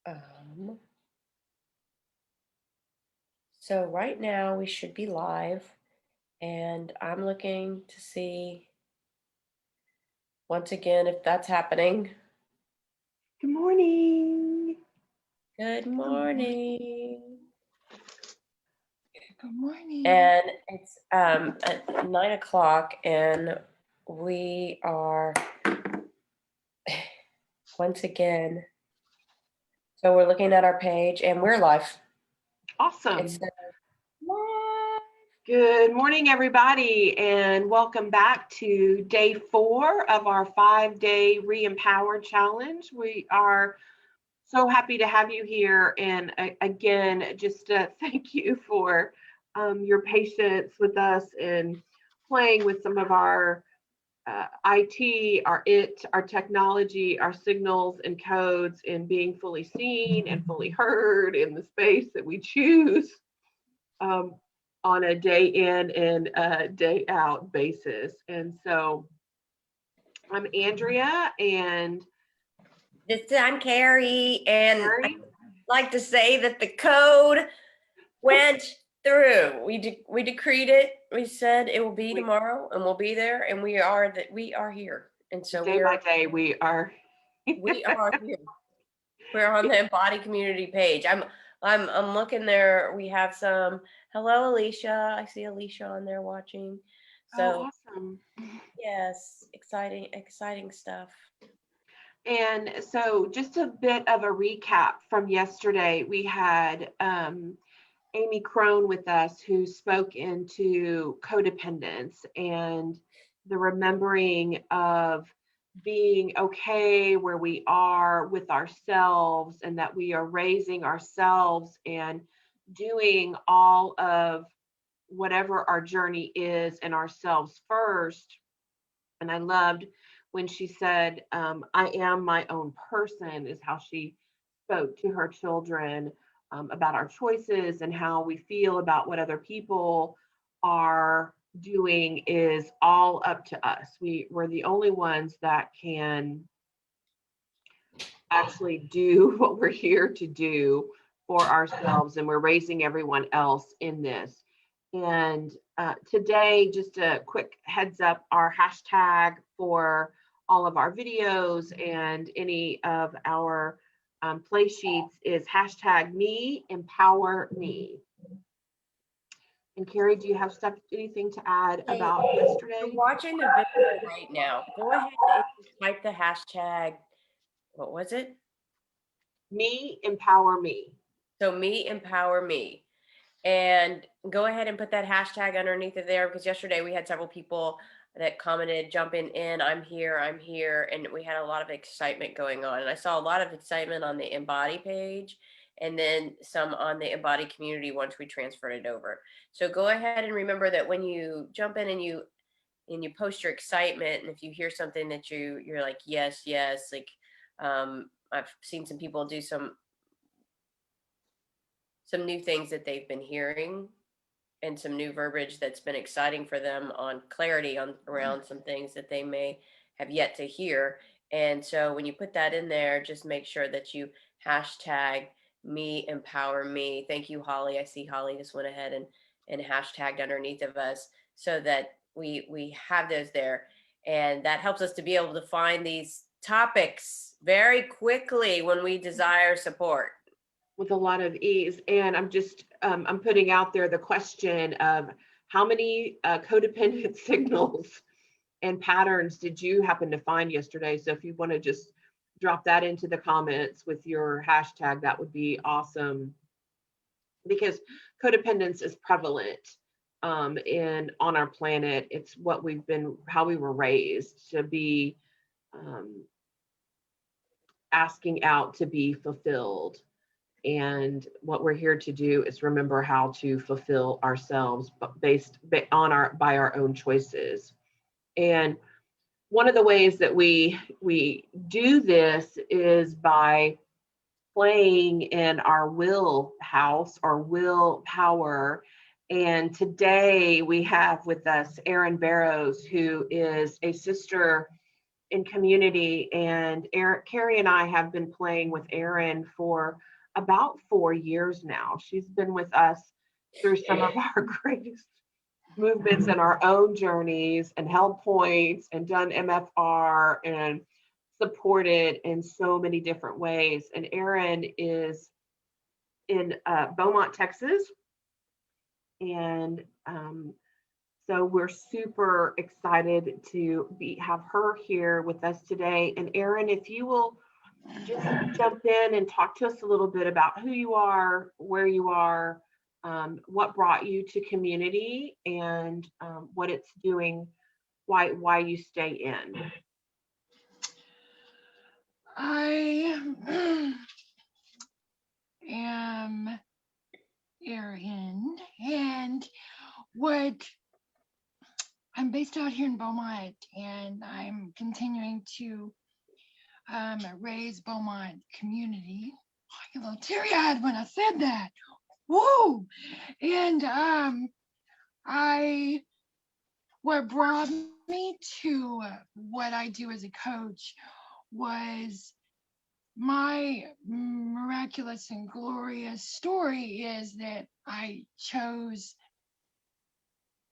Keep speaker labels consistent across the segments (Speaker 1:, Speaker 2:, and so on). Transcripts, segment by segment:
Speaker 1: Um, so right now we should be live, and I'm looking to see once again if that's happening.
Speaker 2: Good morning.
Speaker 1: Good morning.
Speaker 2: Good morning.
Speaker 1: And it's at 9 o'clock, and we are once again. So we're looking at our page, and we're live.
Speaker 2: Awesome.
Speaker 1: It's live.
Speaker 2: Good morning, everybody, and welcome back to day 4 of our 5-day reEmpower challenge. We are so happy to have you here, and again, just thank you for your patience with us and playing with some of our IT, our technology, our signals and codes, and being fully seen and fully heard in the space that we choose on a day in and a day out basis. And so I'm Andrea, and
Speaker 1: I'm Carrie, and
Speaker 2: Carrie.
Speaker 1: I'd like to say that the code went through. We decreed it. We said it will be tomorrow, and we'll be there, and we are here. And so
Speaker 2: Day by day, we are
Speaker 1: here. We're on the Embody community page. I'm looking there. We have some. Hello, Alicia. I see Alicia on there watching. So
Speaker 2: awesome.
Speaker 1: Yes, exciting stuff.
Speaker 2: And so just a bit of a recap from yesterday. We had Amy Crone with us, who spoke into codependence and the remembering of being okay where we are with ourselves, and that we are raising ourselves and doing all of whatever our journey is in ourselves first. And I loved when she said, I am my own person, is how she spoke to her children about our choices, and how we feel about what other people are doing is all up to us. We're the only ones that can actually do what we're here to do for ourselves, and we're raising everyone else in this. And today, just a quick heads up, our hashtag for all of our videos and any of our play sheets is hashtag #MeEmpowerMe. And Carrie, do you have anything to add about yesterday?
Speaker 1: You're watching the video right now. Go ahead and type the hashtag. What was it?
Speaker 2: #MeEmpowerMe.
Speaker 1: So #MeEmpowerMe. And go ahead and put that hashtag underneath it there, because yesterday we had several people that commented, jumping in, I'm here, and we had a lot of excitement going on. And I saw a lot of excitement on the Embody page, and then some on the Embody community once we transferred it over. So go ahead and remember that when you jump in and you post your excitement, and if you hear something that you're like, yes, like I've seen some people do some new things that they've been hearing, and some new verbiage that's been exciting for them on clarity around some things that they may have yet to hear. And so when you put that in there, just make sure that you hashtag #MeEmpowerMe. Thank you, Holly. I see Holly just went ahead and hashtagged underneath of us, so that we have those there. And that helps us to be able to find these topics very quickly when we desire support.
Speaker 2: With a lot of ease. And I'm just, I'm putting out there the question of how many codependent signals and patterns did you happen to find yesterday? So if you want to just drop that into the comments with your hashtag, that would be awesome. Because codependence is prevalent on our planet. It's what how we were raised to be asking out to be fulfilled. And what we're here to do is remember how to fulfill ourselves, but based on our own choices. And one of the ways that we do this is by playing in our will house or will power. And today we have with us Erin Barrows, who is a sister in community. And Carrie and I have been playing with Erin for about 4 years now. She's been with us through some of our greatest movements in our own journeys and held points and done MFR and supported in so many different ways. And Erin is in Beaumont, Texas. And so we're super excited to have her here with us today. And Erin, if you will just jump in and talk to us a little bit about who you are, where you are, what brought you to community, and what it's doing, why you stay in.
Speaker 3: I am Erin, and I'm based out here in Beaumont, and I'm continuing to raise Beaumont community. I get a little teary-eyed when I said that. Woo! And what brought me to what I do as a coach was my miraculous and glorious story is that I chose,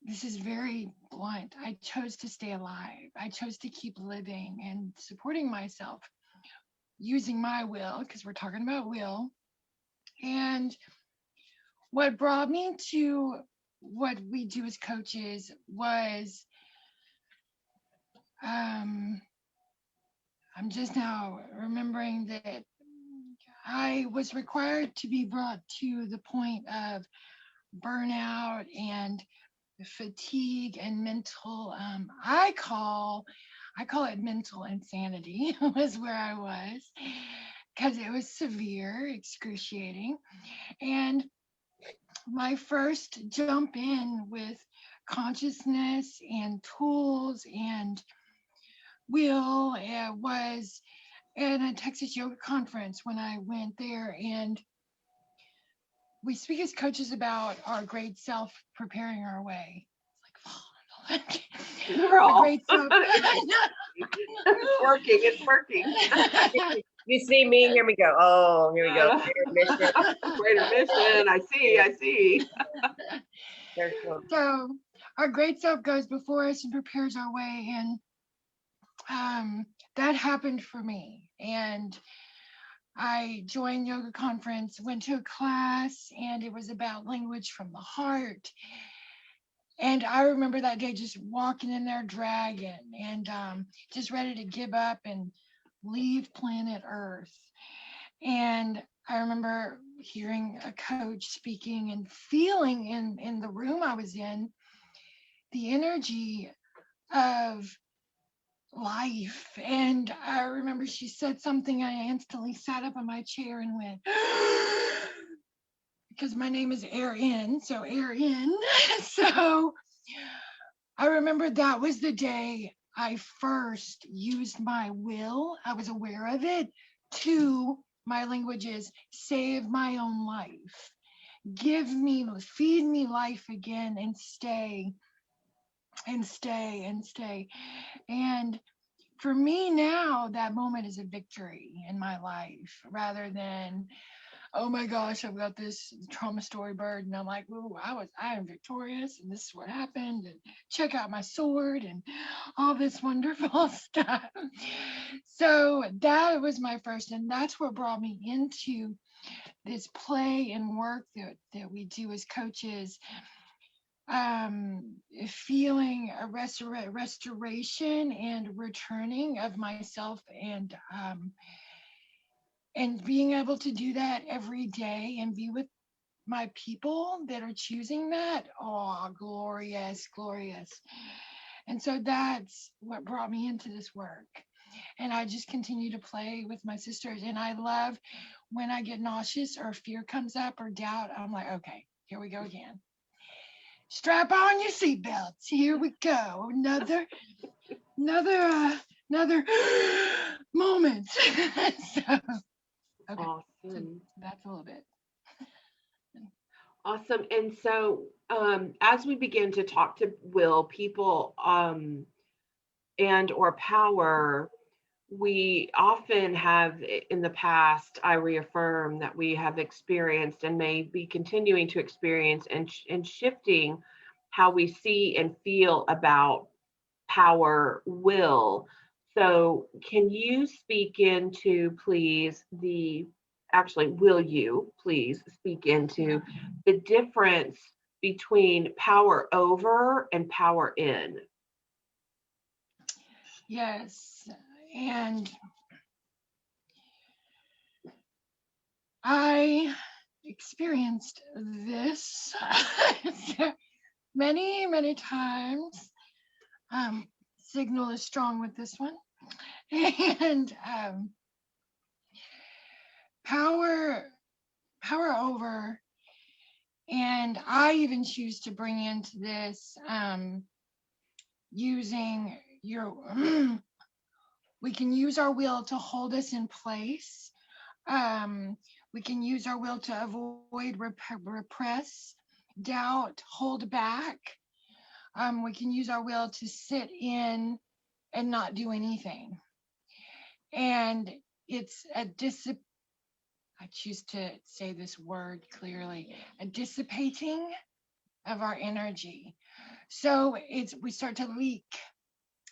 Speaker 3: this is very blunt, I chose to stay alive. I chose to keep living and supporting myself using my will, because we're talking about will. And what brought me to what we do as coaches was, I'm just now remembering that I was required to be brought to the point of burnout and fatigue and mental, I call it mental insanity was where I was, because it was severe, excruciating. And my first jump in with consciousness and tools and will was at a Texas yoga conference when I went there. And we speak as coaches about our great self preparing our way. It's like,
Speaker 2: Girl.
Speaker 3: Great self.
Speaker 2: It's working.
Speaker 1: You see me, here we go. Oh, here we go.
Speaker 2: Greater mission. I see.
Speaker 3: So our great self goes before us and prepares our way. And that happened for me. And I joined yoga conference, went to a class, and it was about language from the heart. And I remember that day just walking in there dragging and just ready to give up and leave planet Earth. And I remember hearing a coach speaking and feeling in the room I was in the energy of life. And I remember she said something, I instantly sat up in my chair and went, because my name is Erin, so Erin. So I remember that was the day I first used my will. I was aware of it. To my language is save my own life. Feed me life again and stay. And for me now, that moment is a victory in my life rather than, oh my gosh, I've got this trauma storyboard and I'm like, ooh, I am victorious and this is what happened and check out my sword and all this wonderful stuff. So that was my first, and that's what brought me into this play and work that we do as coaches. Feeling a restoration and returning of myself, and being able to do that every day and be with my people that are choosing that. Oh, glorious. And so that's what brought me into this work. And I just continue to play with my sisters. And I love when I get nauseous or fear comes up or doubt, I'm like, okay, here we go again. Strap on your seatbelts. Here we go. Another moment. So, okay.
Speaker 2: Awesome.
Speaker 3: So that's a little bit.
Speaker 2: Awesome. And so as we begin to talk to Will, people, and or power, we often have in the past, I reaffirm that we have experienced and may be continuing to experience and shifting how we see and feel about power, will. So can you speak into, please, will you please speak into the difference between power over and power in?
Speaker 3: Yes. And I experienced this many, many times. Signal is strong with this one. And power over, and I even choose to bring into this using your we can use our will to hold us in place. We can use our will to avoid, repress, doubt, hold back. We can use our will to sit in and not do anything. And it's a I choose to say this word clearly, a dissipating of our energy. So we start to leak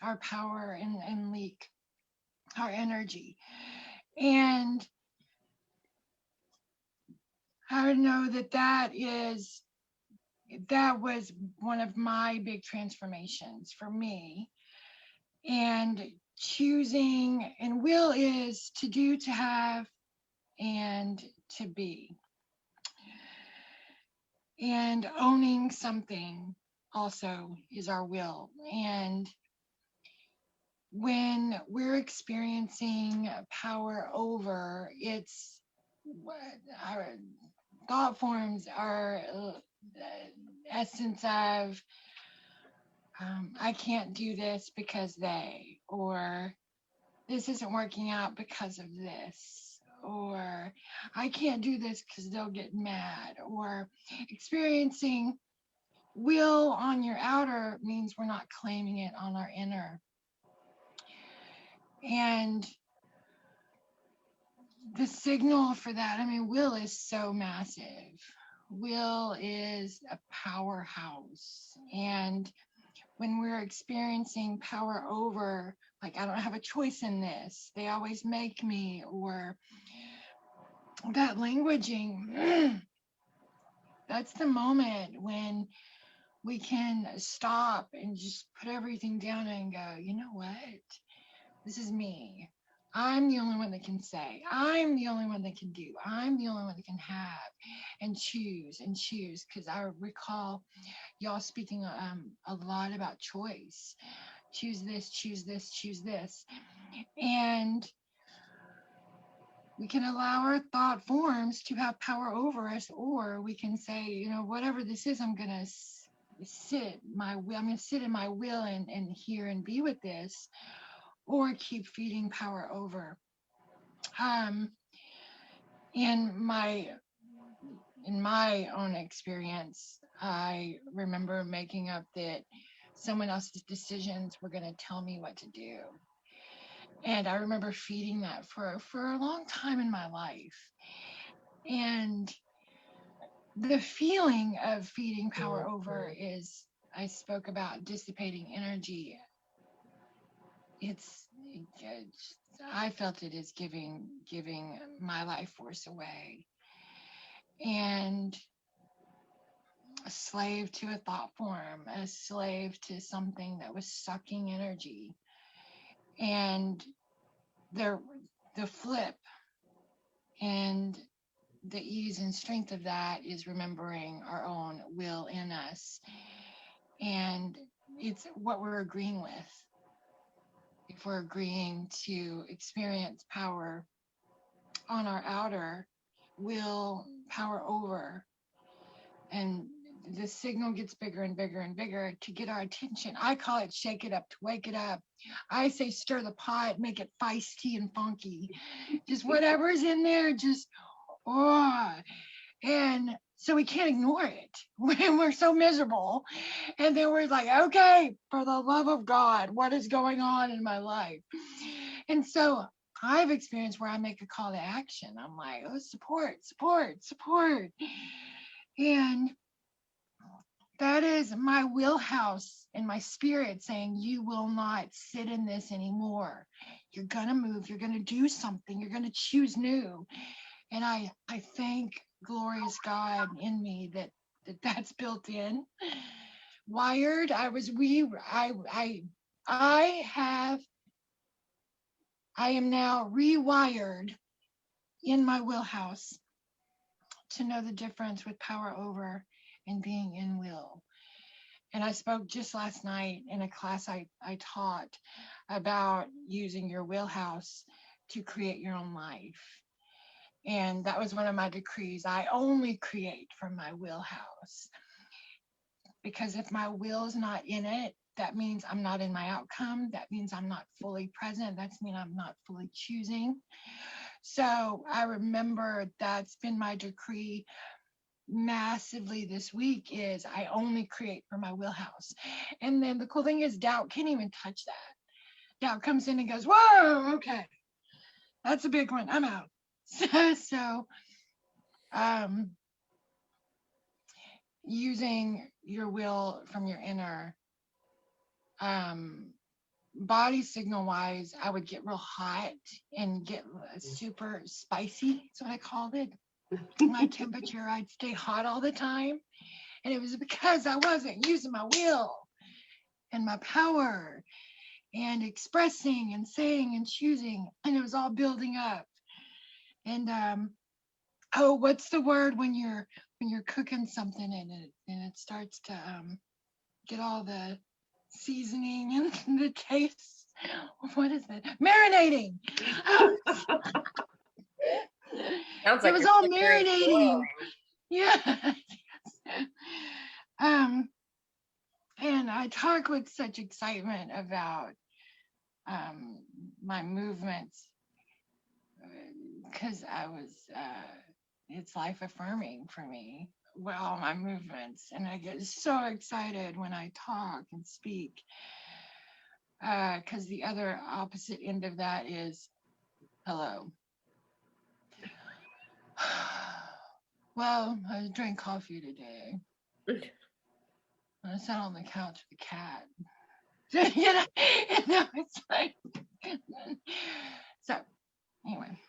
Speaker 3: our power and leak our energy. And I know that was one of my big transformations for me. And choosing, and will is to do, to have, and to be. And owning something also is our will. And when we're experiencing power over, it's our thought forms are the essence of I can't do this because they, or this isn't working out because of this, or I can't do this because they'll get mad, or experiencing will on your outer means we're not claiming it on our inner. And the signal for that, I mean, will is so massive. Will is a powerhouse. And when we're experiencing power over, like, I don't have a choice in this, they always make me, or that languaging, that's the moment when we can stop and just put everything down and go, you know what? This is me. I'm the only one that can say. I'm the only one that can do. I'm the only one that can have and choose and choose. Because I recall y'all speaking a lot about choice. Choose this, choose this, choose this. And we can allow our thought forms to have power over us, or we can say, you know, whatever this is, I'm going to sit in my will and hear and be with this, or keep feeding power over. In my own experience, I remember making up that someone else's decisions were going to tell me what to do. And I remember feeding that for a long time in my life. And the feeling of feeding power over is, I spoke about dissipating energy. I felt it as giving my life force away, and a slave to a thought form, a slave to something that was sucking energy. And the flip and the ease and strength of that is remembering our own will in us. And it's what we're agreeing with. If we're agreeing to experience power on our outer, will power over, and the signal gets bigger and bigger and bigger to get our attention. I call it shake it up to wake it up. I say stir the pot, make it feisty and funky. Just whatever's in there, just and So we can't ignore it when we're so miserable. And then we're like, okay, for the love of God, what is going on in my life? And so I've experienced where I make a call to action. I'm like, oh, support, support, support. And that is my wheelhouse and my spirit saying, you will not sit in this anymore. You're going to move. You're going to do something. You're going to choose new. And I thank glorious God in me that's built in. Wired. I am now rewired in my wheelhouse to know the difference with power over and being in will. And I spoke just last night in a class I taught about using your wheelhouse to create your own life. And that was one of my decrees. I only create from my wheelhouse. Because if my will is not in it, that means I'm not in my outcome. That means I'm not fully present. That means I'm not fully choosing. So I remember that's been my decree massively this week is I only create for my wheelhouse. And then the cool thing is doubt can't even touch that. Doubt comes in and goes, whoa, okay, that's a big one, I'm out. So using your will from your inner, body signal wise, I would get real hot and get super spicy. That's what I called it. My temperature, I'd stay hot all the time. And it was because I wasn't using my will and my power and expressing and saying and choosing. And it was all building up. And oh, what's the word when you're cooking something and it starts to get all the seasoning and the taste? What is it? Marinating.
Speaker 1: Sounds like
Speaker 3: it was
Speaker 1: you're
Speaker 3: all
Speaker 1: flickering
Speaker 3: marinating.
Speaker 1: oil.
Speaker 3: Yeah. And I talk with such excitement about my movements because it's life affirming for me. Well, my movements, and I get so excited when I talk and speak because the other opposite end of that is hello. Well, I drank coffee today. I sat on the couch with the cat. It's like so anyway.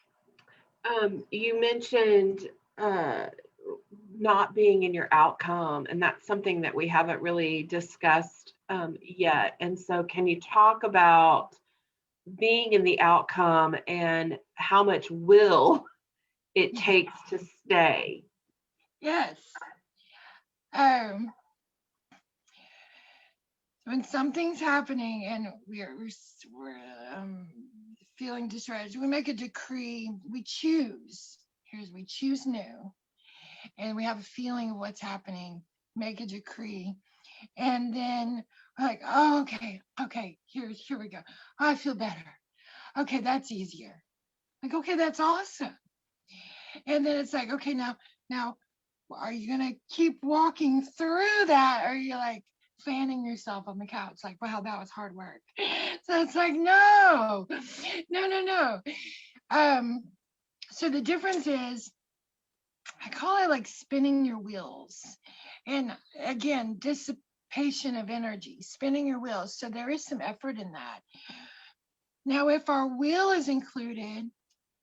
Speaker 2: You mentioned not being in your outcome, and that's something that we haven't really discussed yet. And so can you talk about being in the outcome and how much will it takes to stay?
Speaker 3: Yes. When something's happening and we're feeling distressed, we make a decree. We choose. We choose new, and we have a feeling of what's happening. Make a decree, and then we're like, oh, okay, here we go. I feel better. Okay, that's easier. Like, okay, that's awesome. And then it's like, okay, now, are you gonna keep walking through that? Or are you like fanning yourself on the couch? Like, wow, that was hard work. So it's like, no. So the difference is, I call it like spinning your wheels. And again, dissipation of energy, spinning your wheels. So there is some effort in that. Now, if our will is included,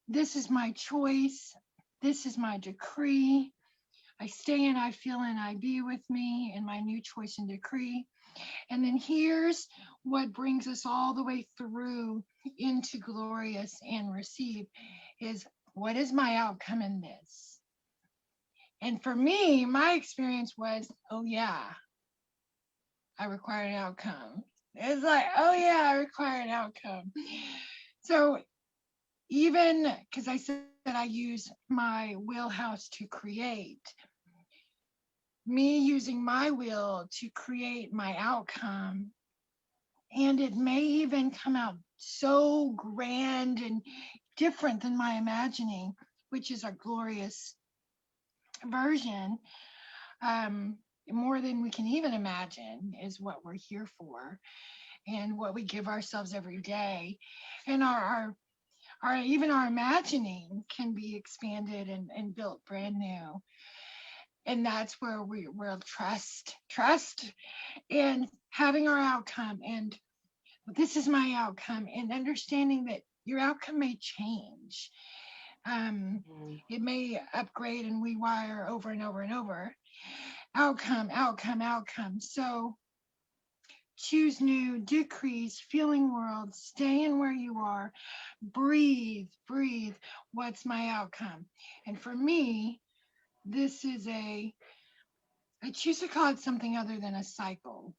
Speaker 3: this is my choice. This is my decree. I stay and I feel and I be with me in my new choice and decree. And then here's what brings us all the way through into glorious and receive is, what is my outcome in this? And for me, my experience was, oh yeah, I require an outcome. It's like, oh yeah, I require an outcome. So even because I said that I use my wheelhouse to create, me using my will to create my outcome, and it may even come out so grand and different than my imagining, which is our glorious version, more than we can even imagine, is what we're here for, and what we give ourselves every day. And our even our imagining can be expanded and built brand new. And that's where we'll trust and having our outcome. And this is my outcome, and understanding that your outcome may change. It may upgrade and rewire over and over and over. Outcome. So choose new, decrease, feeling world, stay in where you are, breathe. What's my outcome? And for me, this is I choose to call it something other than a cycle,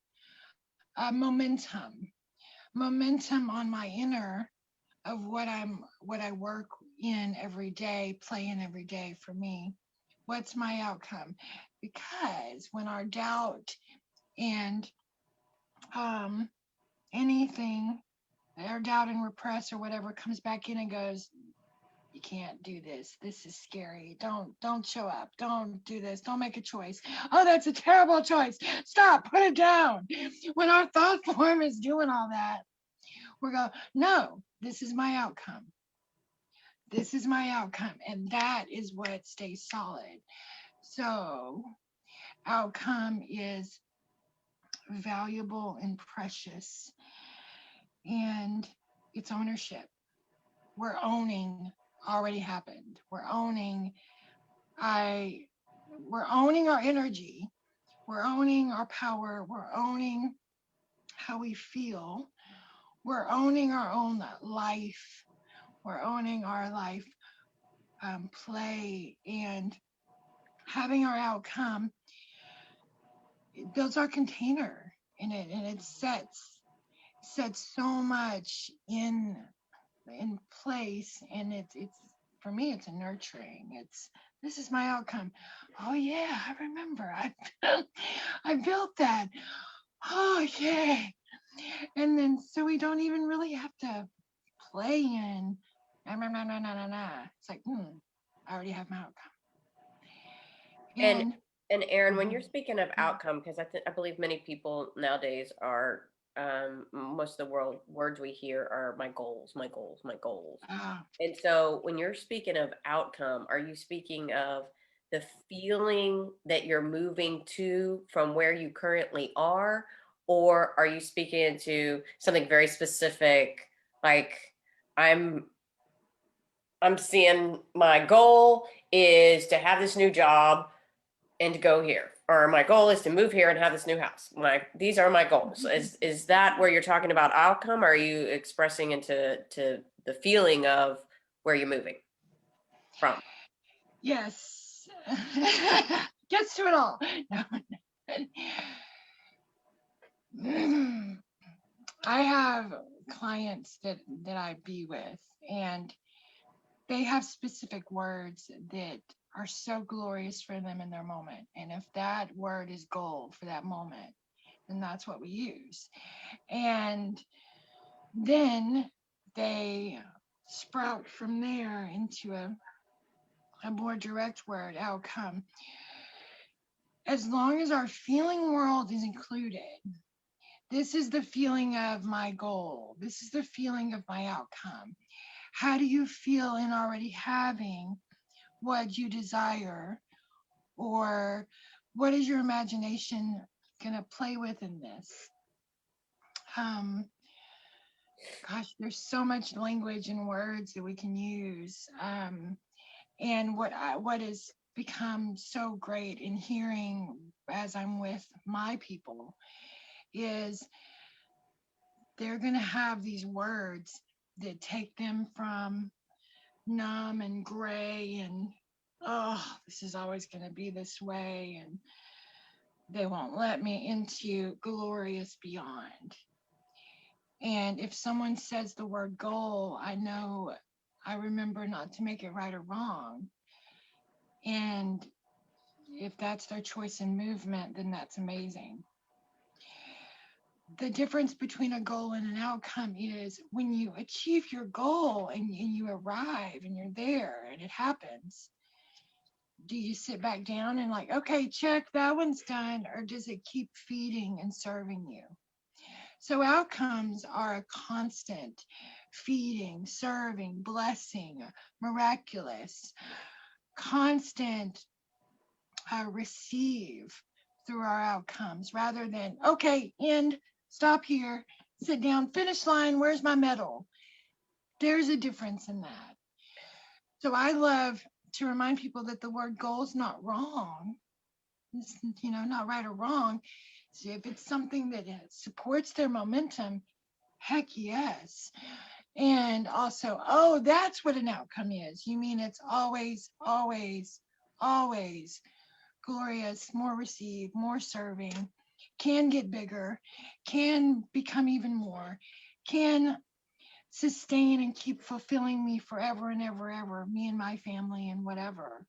Speaker 3: momentum on my inner of what I work in every day, play in every day for me. What's my outcome? Because when our doubt and anything, our doubt and repress or whatever comes back in and goes, you can't do this. This is scary. Don't show up. Don't do this. Don't make a choice. Oh, that's a terrible choice. Stop. Put it down. When our thought form is doing all that, we're going, no, this is my outcome. This is my outcome. And that is what stays solid. So outcome is valuable and precious. And it's ownership. We're owning already happened. We're owning our energy. We're owning our power. We're owning how we feel. We're owning our own life. We're owning our life play, and having our outcome. It builds our container in it, and it sets so much in place. And it's for me, it's a nurturing. This is my outcome. Oh yeah, I remember. I built that. Oh yeah. And then so we don't even really have to play in. Nah. It's like, I already have my outcome.
Speaker 1: And and Erin, when you're
Speaker 3: Mhm.
Speaker 1: speaking of outcome, because I believe many people nowadays are, most of the world words we hear are my goals, my goals, my goals.
Speaker 3: Ah,
Speaker 1: And so when you're speaking of outcome, are you speaking of the feeling that you're moving to from where you currently are? Or are you speaking to something very specific, like I'm I'm seeing my goal is to have this new job and to go here, or my goal is to move here and have this new house. These are my goals. Is that where you're talking about outcome, or are you expressing into to the feeling of where you're moving from?
Speaker 3: yes. Gets to it all. No. I have clients that I be with, and they have specific words that are so glorious for them in their moment. And if that word is gold for that moment, then that's what we use. And then they sprout from there into a more direct word, outcome. As long as our feeling world is included, this is the feeling of my goal. This is the feeling of my outcome. How do you feel in already having what you desire? Or what is your imagination going to play with in this? Um, Gosh, there's so much language and words that we can use. And what has become so great in hearing as I'm with my people is they're going to have these words that take them from numb and gray and, oh, this is always going to be this way, and they won't let me, into glorious beyond. And if someone says the word goal, I remember not to make it right or wrong. And if that's their choice in movement, then that's amazing. The difference between a goal and an outcome is when you achieve your goal and you arrive and you're there and it happens, do you sit back down and like, okay, check, that one's done, or does it keep feeding and serving you? So outcomes are a constant feeding, serving, blessing, miraculous, constant receive through our outcomes rather than, okay, end, stop here, sit down, finish line, where's my medal? There's a difference in that. So I love to remind people that the word goal is not wrong. It's, not right or wrong. So if it's something that supports their momentum, heck yes. And also, oh, that's what an outcome is. You mean it's always, always, always glorious, more receive, more serving, can get bigger, can become even more, can sustain and keep fulfilling me forever and ever, ever, me and my family and whatever,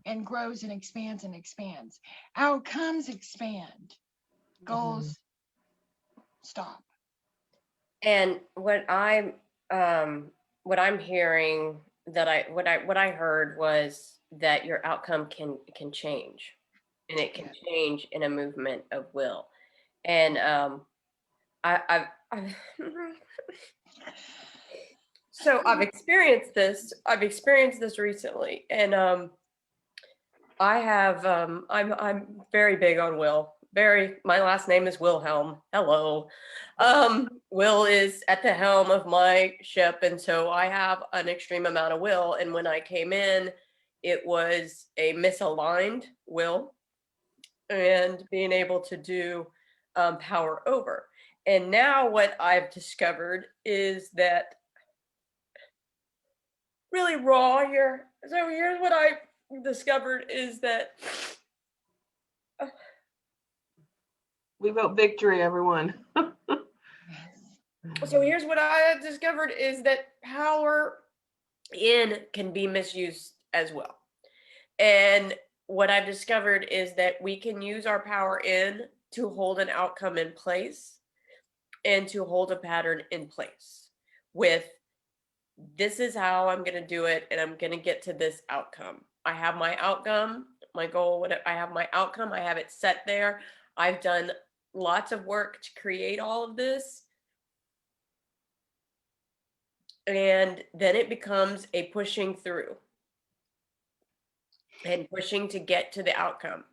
Speaker 3: and grows and expands and expands. Outcomes expand, goals stop.
Speaker 1: And what I'm hearing what I heard was that your outcome can change, and it can change in a movement of will. And I've so I've experienced this. I've experienced this recently, and I'm very big on will. My last name is Wilhelm. Hello. Will is at the helm of my ship, and so I have an extreme amount of will. And when I came in, it was a misaligned will, and being able to do power over. And now what I've discovered is that really raw here. So here's what I discovered is that
Speaker 2: We vote victory, everyone.
Speaker 1: so here's what I discovered is that power in can be misused as well. And what I've discovered is that we can use our power in to hold an outcome in place and to hold a pattern in place with, this is how I'm going to do it, and I'm going to get to this outcome. I have my outcome, my goal, I have my outcome, I have it set there. I've done lots of work to create all of this. And then it becomes a pushing through and pushing to get to the outcome.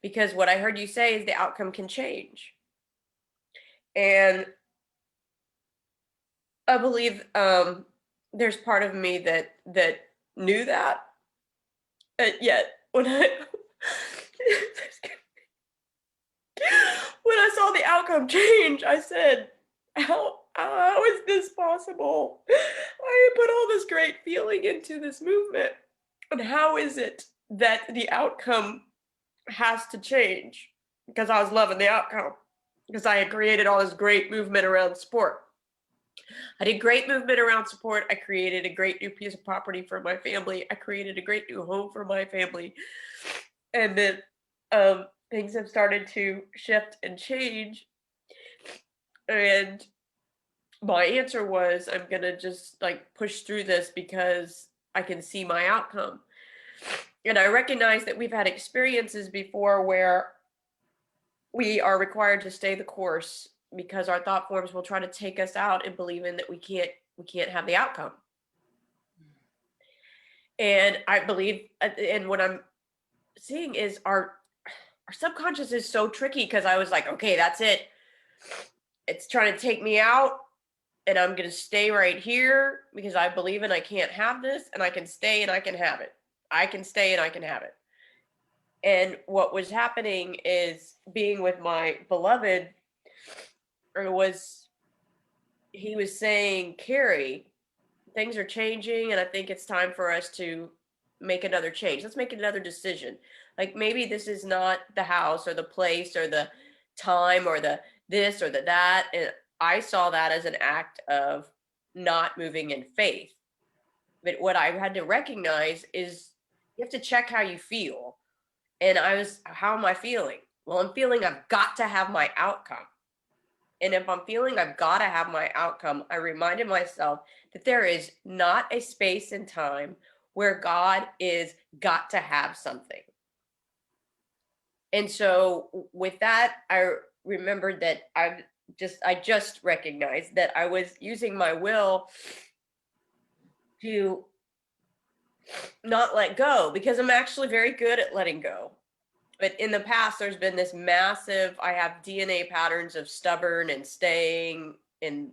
Speaker 1: Because what I heard you say is the outcome can change. And I believe there's part of me that knew that. But yet when I when I saw the outcome change, I said, how is this possible? I put all this great feeling into this movement. And how is it that the outcome has to change? Because I was loving the outcome. Because I had created all this great movement around sport. I did great movement around support. I created a great new piece of property for my family. I created a great new home for my family. And then things have started to shift and change. And my answer was, I'm going to just like push through this because I can see my outcome. And I recognize that we've had experiences before where we are required to stay the course because our thought forms will try to take us out and believing that we can't have the outcome. And I believe, and what I'm seeing is our subconscious is so tricky, because I was like, okay, that's it. It's trying to take me out, and I'm going to stay right here because I believe in I can't have this, and I can stay and I can have it. I can stay and I can have it. And what was happening is being with my beloved, he was saying, Carrie, things are changing, and I think it's time for us to make another change. Let's make another decision. Like, maybe this is not the house or the place or the time or the this or the that. And I saw that as an act of not moving in faith. But what I had to recognize is you have to check how you feel. And how am I feeling? Well, I'm feeling I've got to have my outcome. And if I'm feeling I've got to have my outcome, I reminded myself that there is not a space and time where God is got to have something. And so with that, I remembered that I just recognized that I was using my will to not let go, because I'm actually very good at letting go. But in the past, there's been this massive, I have DNA patterns of stubborn and staying and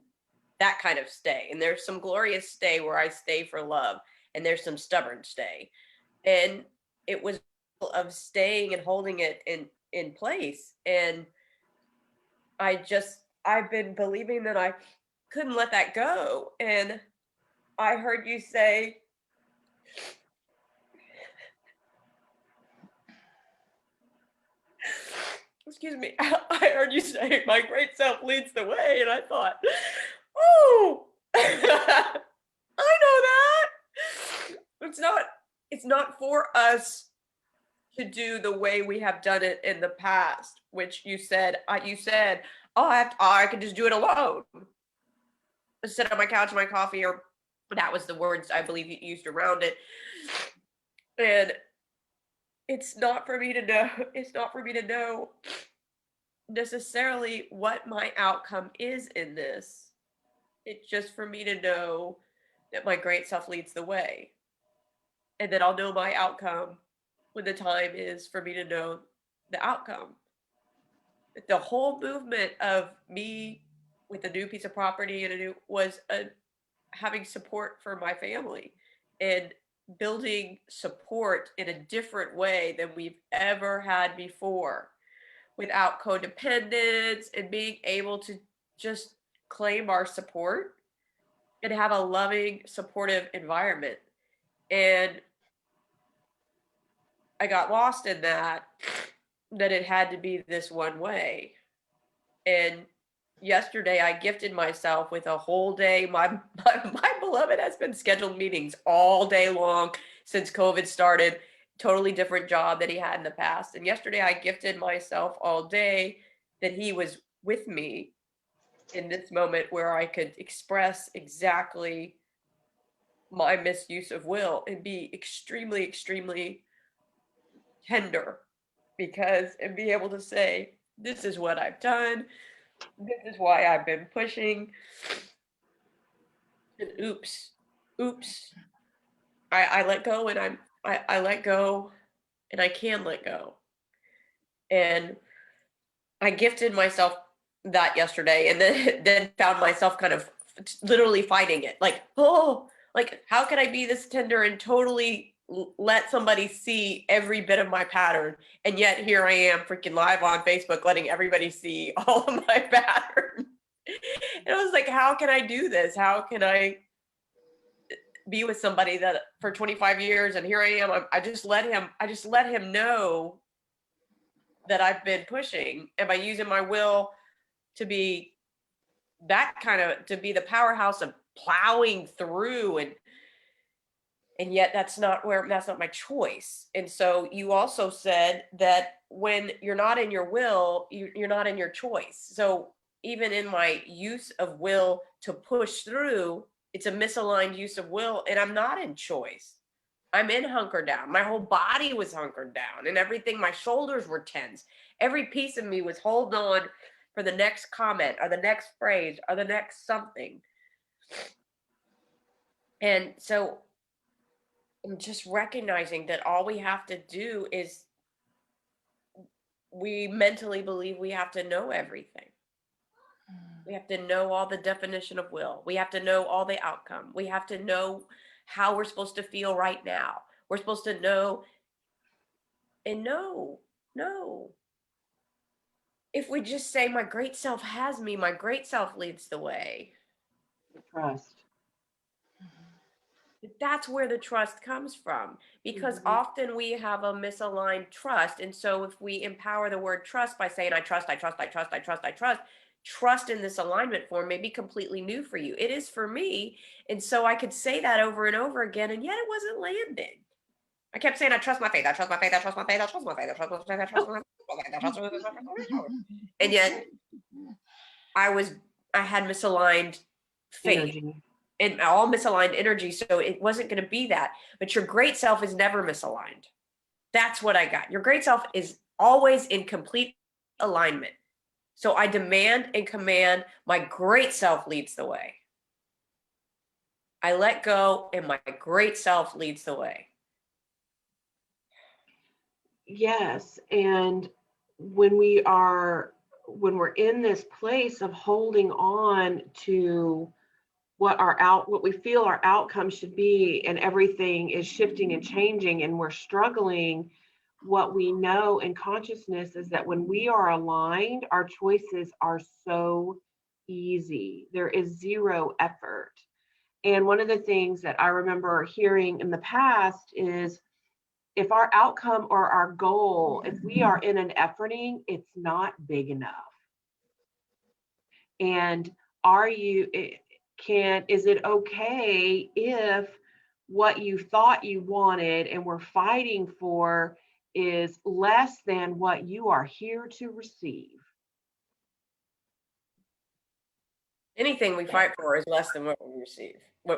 Speaker 1: that kind of stay. And there's some glorious stay where I stay for love, and there's some stubborn stay. And it was of staying and holding it in place. And I've been believing that I couldn't let that go. And I heard you say, excuse me, I heard you say, my great self leads the way. And I thought, oh, I know that. It's not for us to do the way we have done it in the past, which you said, oh, I can just do it alone. Sit on my couch, my coffee, or that was the words I believe you used around it. And it's not for me to know necessarily what my outcome is in this. It's just for me to know that my great self leads the way, and that I'll know my outcome when the time is for me to know the outcome. The whole movement of me with a new piece of property and was having support for my family and building support in a different way than we've ever had before, without codependence, and being able to just claim our support and have a loving, supportive environment. And I got lost in that it had to be this one way. And yesterday I gifted myself with a whole day. My beloved has been scheduled meetings all day long since COVID started, totally different job that he had in the past. And yesterday I gifted myself all day that he was with me in this moment where I could express exactly my misuse of will and be extremely, extremely tender, and be able to say, this is what I've done. This is why I've been pushing. And oops. I let go, and I let go, and I can let go. And I gifted myself that yesterday, and then found myself kind of literally fighting it. Like, oh, like, how can I be this tender and totally let somebody see every bit of my pattern? And yet here I am freaking live on Facebook, letting everybody see all of my pattern. And I was like, how can I do this? How can I be with somebody that for 25 years, and here I am, I just let him know that I've been pushing, and by using my will to be to be the powerhouse of plowing through, and yet that's not my choice. And so you also said that when you're not in your will, you're not in your choice. So even in my use of will to push through, it's a misaligned use of will, and I'm not in choice. I'm in hunker down. My whole body was hunkered down, and everything, my shoulders were tense. Every piece of me was holding on for the next comment or the next phrase or the next something. And so I'm just recognizing that all we have to do is, we mentally believe we have to know everything. We have to know all the definition of will. We have to know all the outcome. We have to know how we're supposed to feel right now. We're supposed to know. And no. If we just say, my great self has me, my great self leads the way.
Speaker 2: Trust.
Speaker 1: That's where the trust comes from, because often we have a misaligned trust. And so if we empower the word trust by saying, I trust in this alignment form may be completely new for you. It is for me. And so I could say that over and over again, and yet it wasn't landing. I kept saying, I trust my faith. And yet I had misaligned faith.
Speaker 2: Energy.
Speaker 1: and all misaligned energy. So it wasn't going to be that. But your great self is never misaligned. That's what I got. Your great self is always in complete alignment. So I demand and command my great self leads the way. I let go and my great self leads the way.
Speaker 2: Yes. And when we're in this place of holding on to what we feel our outcome should be, and everything is shifting and changing and we're struggling, what we know in consciousness is that when we are aligned, our choices are so easy. There is zero effort. And one of the things that I remember hearing in the past is, if our outcome or our goal, if we are in an efforting, it's not big enough. And is it okay if what you thought you wanted and were fighting for is less than what you are here to receive?
Speaker 1: Anything we fight for is less than what we receive,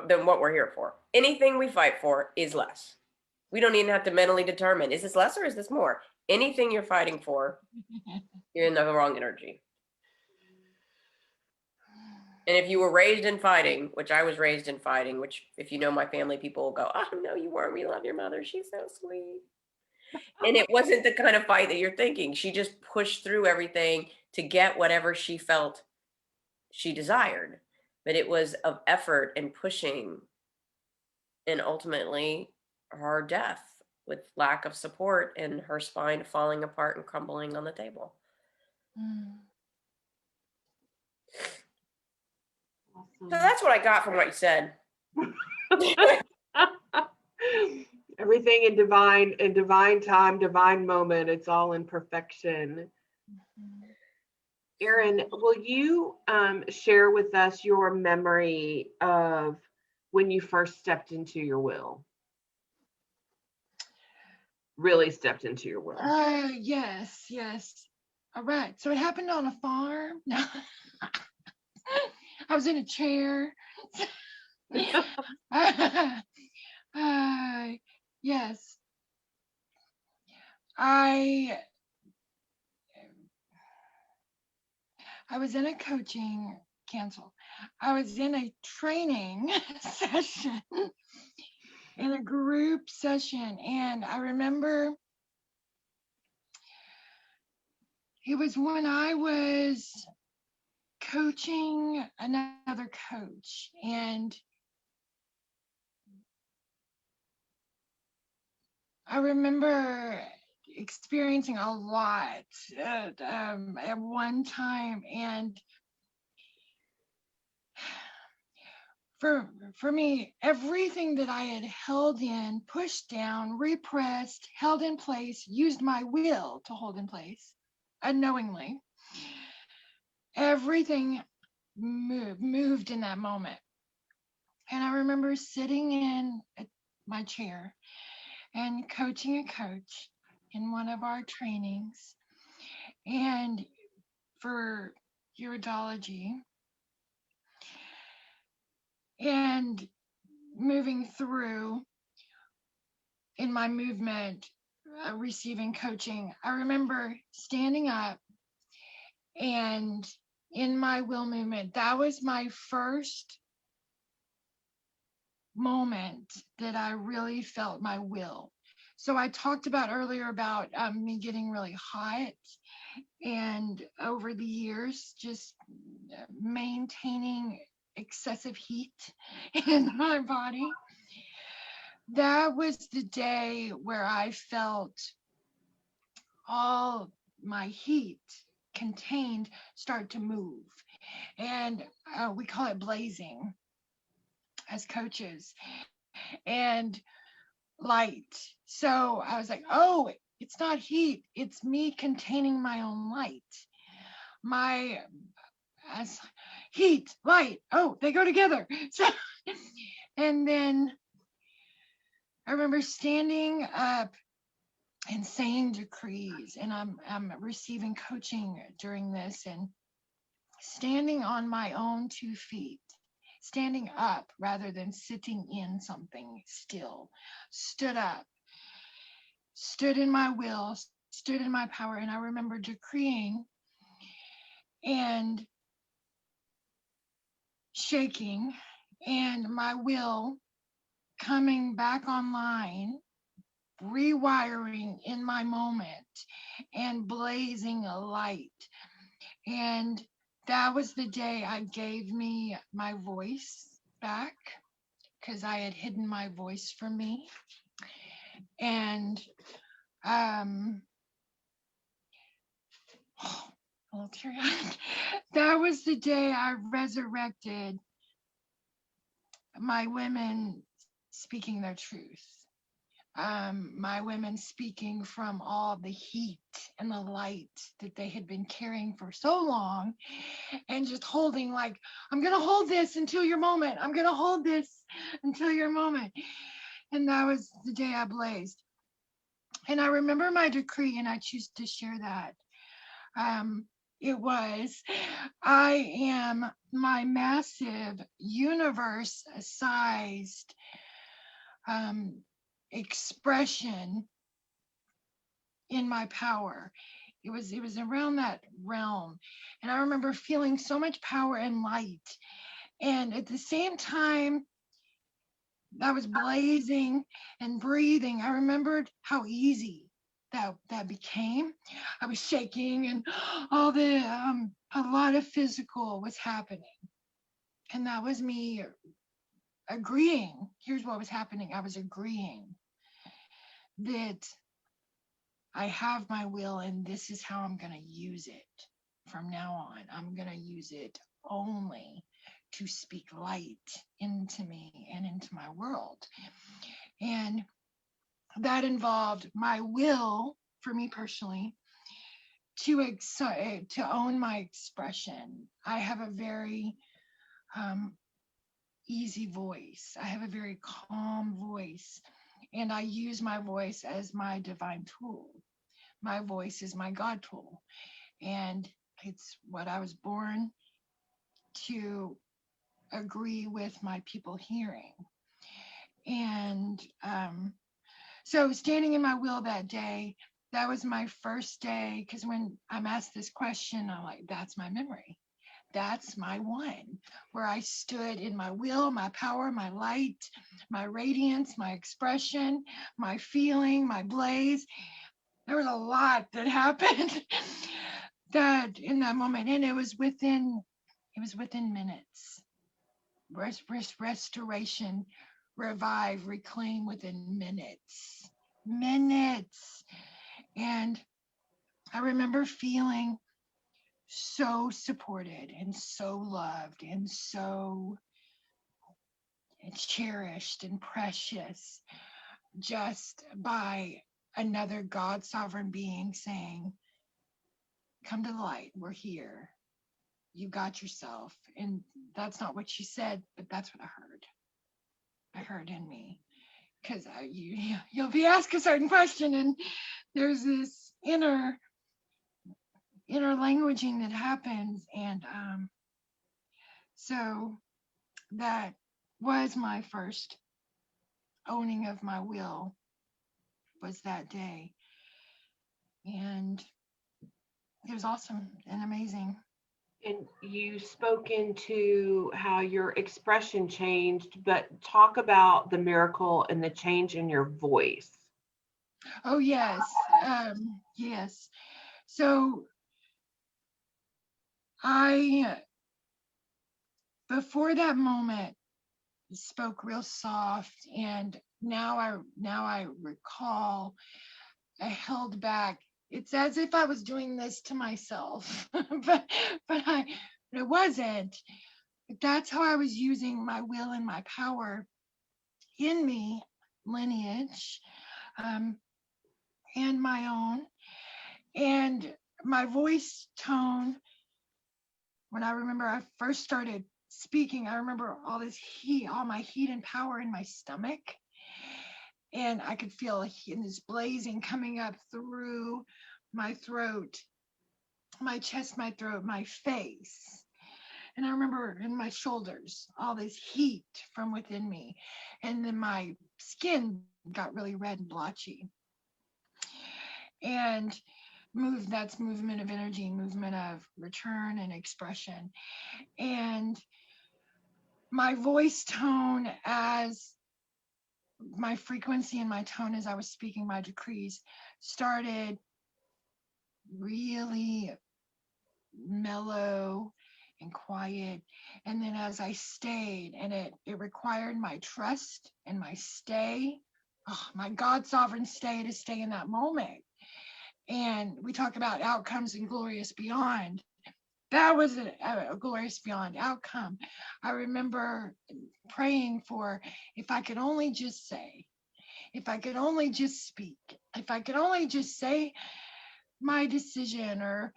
Speaker 1: than what we're here for. Anything we fight for is less. We don't even have to mentally determine, is this less or is this more? Anything you're fighting for, you're in the wrong energy. And if you were raised in fighting, which I was raised in fighting, which if you know my family, people will go, oh, no, you weren't. We love your mother. She's so sweet. And it wasn't the kind of fight that you're thinking. She just pushed through everything to get whatever she felt she desired. But it was of effort and pushing, and ultimately her death with lack of support and her spine falling apart and crumbling on the table.
Speaker 2: Awesome.
Speaker 1: So that's what I got from what you said.
Speaker 2: Everything in divine time, divine moment, it's all in perfection. Erin, will you share with us your memory of when you first stepped into your will? Really stepped into your will?
Speaker 3: Yes. All right. So it happened on a farm. No. I was in a chair. Yes. I was in a coaching cancel. I was in a training session, in a group session, and I remember it was when I was coaching another coach, and I remember experiencing a lot at one time, and for me, everything that I had held in, pushed down, repressed, held in place, used my will to hold in place unknowingly, everything moved in that moment. And I remember sitting in my chair and coaching a coach in one of our trainings, and for iridology, and moving through in my movement, receiving coaching. I remember standing up, and in my will movement, that was my first moment that I really felt my will. So I talked about earlier about me getting really hot, and over the years, just maintaining excessive heat in my body. That was the day where I felt all my heat contained start to move. And we call it blazing as coaches, and light. So I was like, oh, it's not heat, it's me containing my own light. My as heat, light, oh, they go together. So, and then I remember standing up and saying decrees, and I'm receiving coaching during this, and standing on my own 2 feet standing up rather than sitting in something still. Stood up, stood in my will, stood in my power. And I remember decreeing and shaking, and my will coming back online, rewiring in my moment and blazing a light. And that was the day I gave me my voice back, because I had hidden my voice from me. And a little teary-eyed. That was the day I resurrected my women speaking their truth. My women speaking from all the heat and the light that they had been carrying for so long, and just holding, like, I'm going to hold this until your moment. I'm going to hold this until your moment. And that was the day I blazed. And I remember my decree, and I choose to share that. It was, I am my massive universe-sized expression in my power. It was around that realm. And I remember feeling so much power and light. And at the same time, I was blazing and breathing. I remembered how easy that became. I was shaking, and all the a lot of physical was happening. And that was me agreeing. Here's what was happening. I was agreeing that I have my will, and this is how I'm going to use it from now on. I'm going to use it only to speak light into me and into my world. And that involved my will, for me personally, to own my expression. I have a very easy voice. I have a very calm voice, and I use my voice as my divine tool. My voice is my God tool, and it's what I was born to agree with my people hearing. And so standing in my will that day, that was my first day, because when I'm asked this question, I'm like, that's my memory. That's my one, where I stood in my will, my power, my light, my radiance, my expression, my feeling, my blaze. There was a lot that happened that in that moment, and it was within minutes. Restoration, revive, reclaim within minutes. And I remember feeling so supported and so loved and so cherished and precious, just by another God sovereign being saying, come to the light, we're here, you got yourself. And that's not what she said, but that's what I heard in me. Because you'll be asked a certain question, and there's this inner languaging that happens. And so that was my first owning of my will, was that day. And it was awesome and amazing.
Speaker 2: And you spoke into how your expression changed, but talk about the miracle and the change in your voice.
Speaker 3: Oh, yes. Yes. So before that moment, spoke real soft, and now I recall, I held back. It's as if I was doing this to myself, but it wasn't. But that's how I was using my will and my power in me, lineage, and my own, and my voice tone. When I remember I first started speaking, I remember all this heat, all my heat and power in my stomach. And I could feel this blazing coming up through my throat, my chest, my throat, my face. And I remember in my shoulders, all this heat from within me. And then my skin got really red and blotchy. And that's movement of energy, movement of return and expression. And my voice tone, as my frequency and my tone as I was speaking my decrees, started really mellow and quiet. And then as I stayed, and it required my trust and my stay, my God sovereign stay, to stay in that moment. And we talk about outcomes and glorious beyond. That was a glorious beyond outcome. I remember praying for, if I could only just say, if I could only just speak, if I could only just say my decision or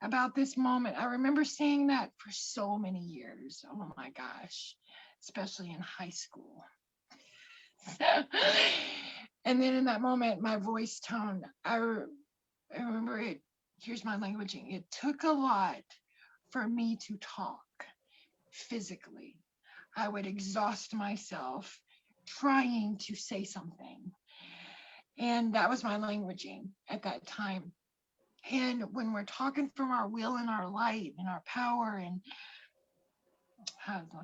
Speaker 3: about this moment. I remember saying that for so many years. Oh my gosh, especially in high school. And then in that moment, my voice tone, I remember it. Here's my languaging. It took a lot for me to talk physically. I would exhaust myself trying to say something. And that was my languaging at that time. And when we're talking from our will and our light and our power and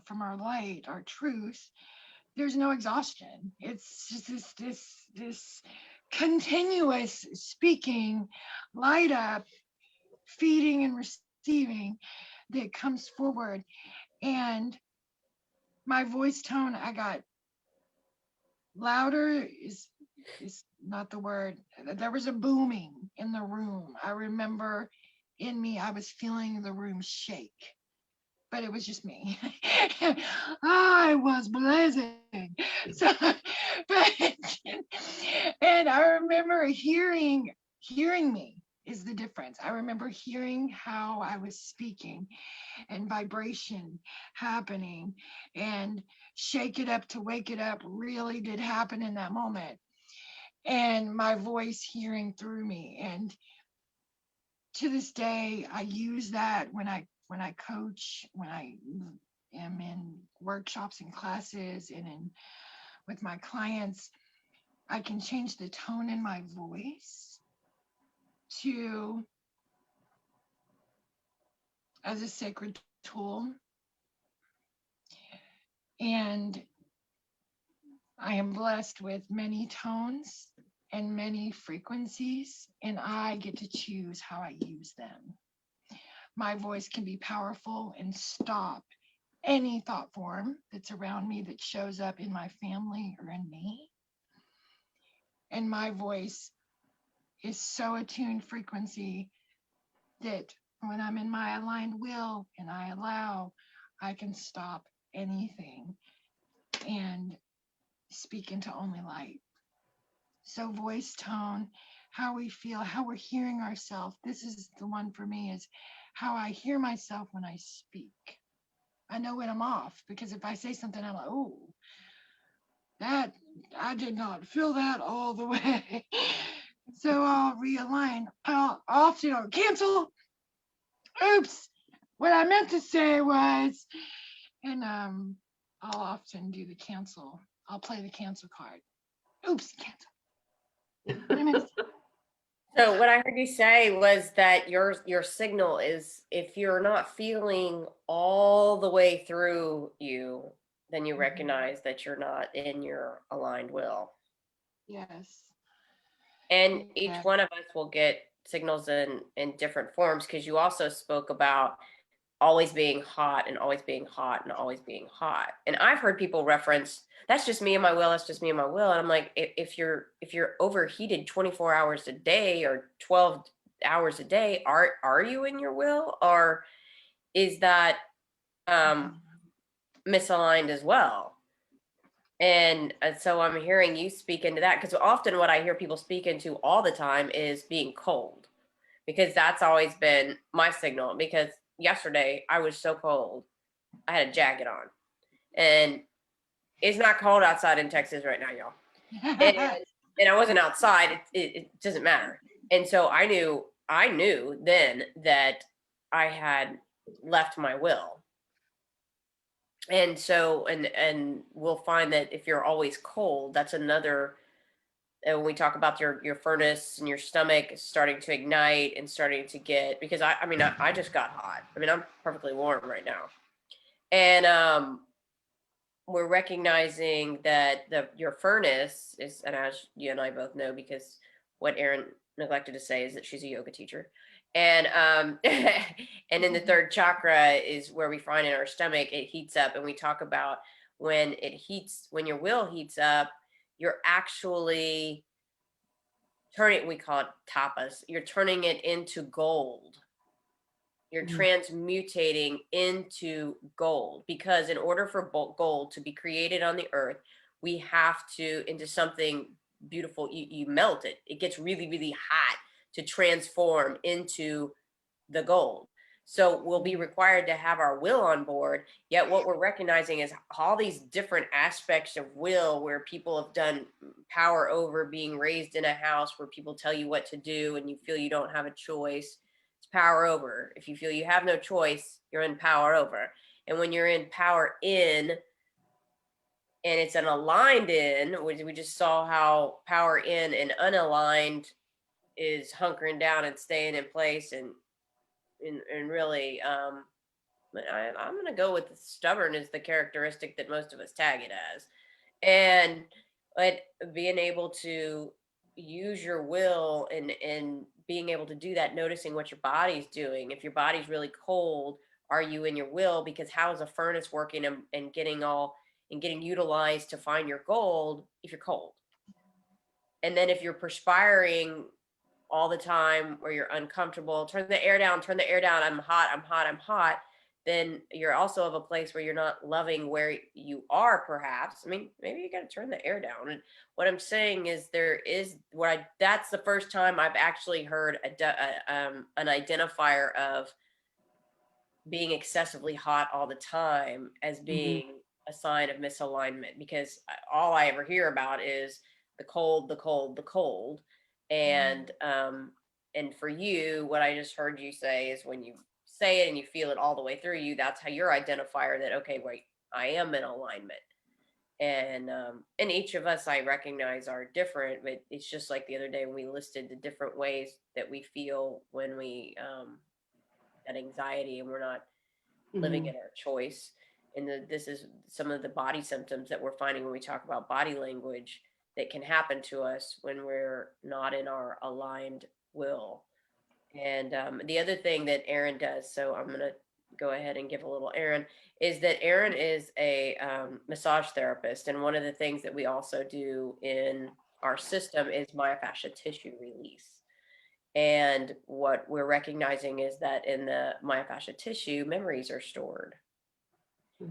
Speaker 3: from our light, our truth, there's no exhaustion. It's just this continuous speaking, light up, feeding and receiving that comes forward. And my voice tone, I got louder is not the word. There was a booming in the room. I remember in me, I was feeling the room shake, but it was just me. I was blazing. So, but, and I remember hearing me is the difference. I remember hearing how I was speaking and vibration happening, and shake it up to wake it up really did happen in that moment. And my voice hearing through me. And to this day, I use that when I coach, when I am in workshops and classes and with my clients. I can change the tone in my voice to as a sacred tool. And I am blessed with many tones and many frequencies, and I get to choose how I use them. My voice can be powerful and stop any thought form that's around me that shows up in my family or in me. And my voice is so attuned frequency that when I'm in my aligned will and I allow, I can stop anything and speak into only light. So voice tone, how we feel, how we're hearing ourselves. This is the one for me, is how I hear myself when I speak. I know when I'm off, because if I say something, I'm like, oh, that, I did not feel that all the way. So I'll realign. I'll often cancel. Oops, what I meant to say was, and I'll often do the cancel. I'll play the cancel card. Oops, cancel. What I meant to say.
Speaker 1: So what I heard you say was that your signal is, if you're not feeling all the way through you, then you recognize that you're not in your aligned will.
Speaker 3: Yes.
Speaker 1: And each
Speaker 3: Yes.
Speaker 1: one of us will get signals in different forms, because you also spoke about always being hot and always being hot and always being hot. And I've heard people reference, that's just me and my will, that's just me and my will. And I'm like, if you're overheated 24 hours a day or 12 hours a day, are you in your will, or is that misaligned as well? And so I'm hearing you speak into that, because often what I hear people speak into all the time is being cold, because that's always been my signal. Because yesterday I was so cold, I had a jacket on, and it's not cold outside in Texas right now, y'all. And I wasn't outside. It doesn't matter. And so I knew then that I had left my will. And so, and we'll find that if you're always cold, that's another, and when we talk about your furnace and your stomach starting to ignite and starting to get, because I mean, I just got hot. I mean, I'm perfectly warm right now. And we're recognizing that your furnace is, and as you and I both know, because what Erin neglected to say is that she's a yoga teacher. And and in the third chakra is where we find in our stomach, it heats up. And we talk about when it heats, when your will heats up, you're actually turning, we call it tapas, you're turning it into gold. You're transmutating into gold, because in order for gold to be created on the earth, we have to into something beautiful. You melt it. It gets really, really hot to transform into the gold. So we'll be required to have our will on board. Yet what we're recognizing is all these different aspects of will where people have done power over, being raised in a house where people tell you what to do and you feel you don't have a choice. It's power over. If you feel you have no choice, you're in power over. And when you're in power in, and it's an aligned in, which we just saw how power in and unaligned is hunkering down and staying in place, and really but I'm gonna go with stubborn is the characteristic that most of us tag it as. And but being able to use your will and being able to do that, noticing what your body's doing. If your body's really cold, are you in your will? Because how is a furnace working and getting all and getting utilized to find your gold if you're cold? And then if you're perspiring all the time or you're uncomfortable, turn the air down, turn the air down, I'm hot, I'm hot, I'm hot, then you're also of a place where you're not loving where you are, perhaps. I mean, maybe you got to turn the air down. And what I'm saying is that's the first time I've actually heard an identifier of being excessively hot all the time as being a sign of misalignment, because all I ever hear about is the cold, the cold, the cold. And for you, what I just heard you say is when you say it and you feel it all the way through you, that's how your identifier that, okay, wait, I am in alignment. And each of us I recognize are different, but it's just like the other day when we listed the different ways that we feel when we that anxiety and we're not living in our choice. And this is some of the body symptoms that we're finding when we talk about body language that can happen to us when we're not in our aligned will. And the other thing that Erin does, so I'm going to go ahead and give a little Erin, is that Erin is a massage therapist. And one of the things that we also do in our system is myofascial tissue release. And what we're recognizing is that in the myofascial tissue, memories are stored.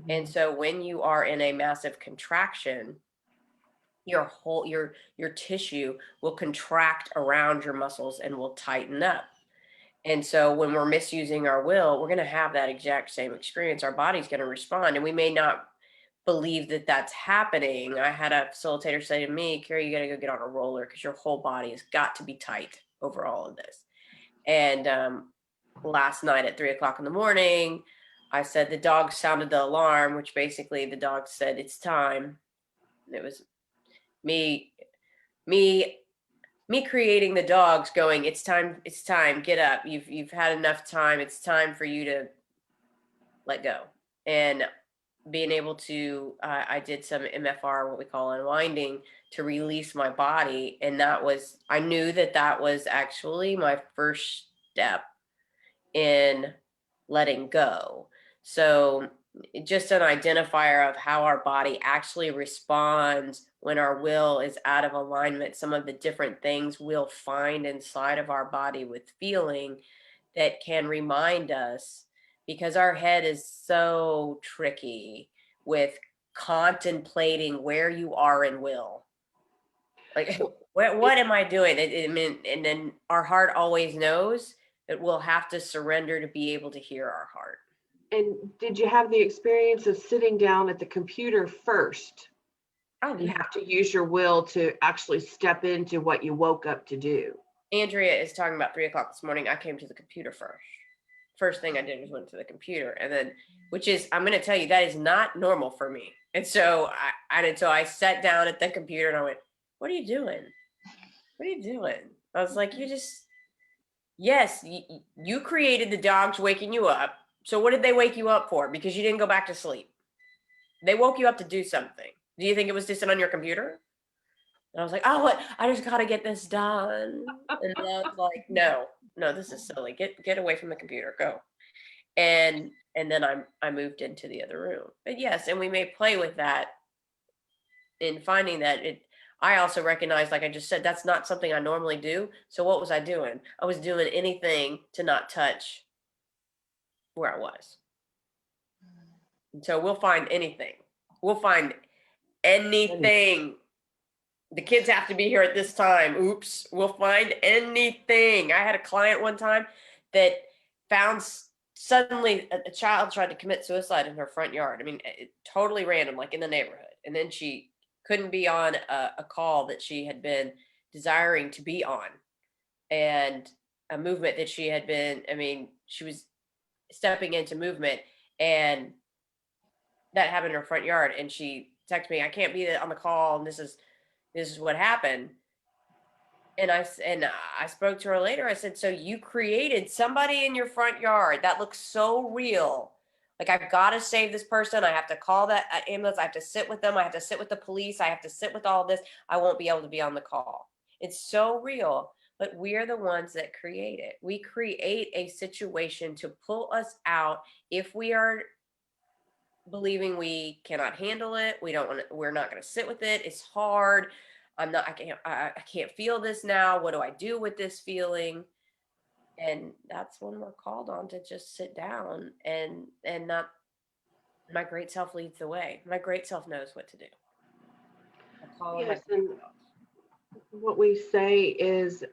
Speaker 1: And so when you are in a massive contraction, your tissue will contract around your muscles and will tighten up. And so when we're misusing our will, we're going to have that exact same experience. Our body's going to respond, and we may not believe that that's happening. I had a facilitator say to me, Carrie, you got to go get on a roller because your whole body has got to be tight over all of this. And last night at 3:00 in the morning, I said the dog sounded the alarm, which basically the dog said it's time. And it was me creating the dogs going, it's time, get up. You've had enough time. It's time for you to let go. And being able to, I did some MFR, what we call unwinding, to release my body. And I knew that was actually my first step in letting go. So just an identifier of how our body actually responds when our will is out of alignment, some of the different things we'll find inside of our body with feeling that can remind us, because our head is so tricky with contemplating where you are in will. Like, what am I doing? I mean, and then our heart always knows that we'll have to surrender to be able to hear our heart.
Speaker 2: And did you have the experience of sitting down at the computer first?
Speaker 1: Oh,
Speaker 2: you have to use your will to actually step into what you woke up to do.
Speaker 1: Andrea is talking about 3:00 this morning. I came to the computer first thing I did was went to the computer, and then, which is, I'm going to tell you, that is not normal for me. And so I sat down at the computer and I went, what are you doing? What are you doing? I was like, yes, you created the dogs waking you up. So what did they wake you up for? Because you didn't go back to sleep. They woke you up to do something. Do you think it was to sit on your computer? And I was like, oh, what? I just got to get this done. And I was like, no, this is silly. Get away from the computer. Go. And then I moved into the other room. But yes, and we may play with that in finding that I also recognize, like I just said, that's not something I normally do. So what was I doing? I was doing anything to not touch where I was. And so we'll find anything. We'll find anything. The kids have to be here at this time. Oops. We'll find anything. I had a client one time that found suddenly a child tried to commit suicide in her front yard. I mean, totally random, like in the neighborhood. And then she couldn't be on a call that she had been desiring to be on, and a movement that she had been, she was stepping into movement, and that happened in her front yard. And she texted me, I can't be on the call, and this is what happened. And I spoke to her later. I said, so you created somebody in your front yard that looks so real. Like, I've got to save this person. I have to call that ambulance. I have to sit with them. I have to sit with the police. I have to sit with all this. I won't be able to be on the call. It's so real, but we're the ones that create it. We create a situation to pull us out if we are believing we cannot handle it. We're not going to sit with it. It's hard. I can't feel this now. What do I do with this feeling? And that's when we're called on to just sit down and not. My great self leads the way. My great self knows what to do. I call on my
Speaker 2: Yes, and what we say is,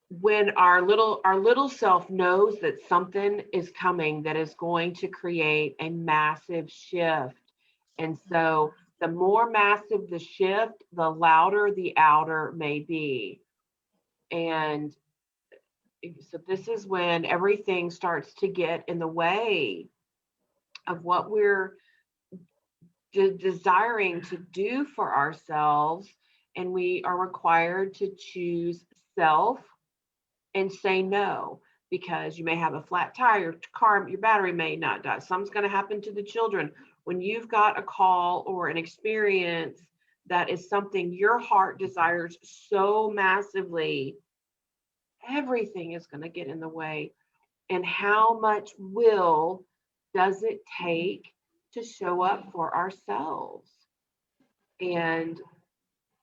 Speaker 2: when our little self knows that something is coming that is going to create a massive shift. And so the more massive the shift, the louder the outer may be. And so this is when everything starts to get in the way of what we're desiring to do for ourselves. And we are required to choose self and say no, because you may have a flat tire, your car, your battery may not die. Something's going to happen to the children. When you've got a call or an experience that is something your heart desires so massively, everything is going to get in the way. And how much will does it take to show up for ourselves? And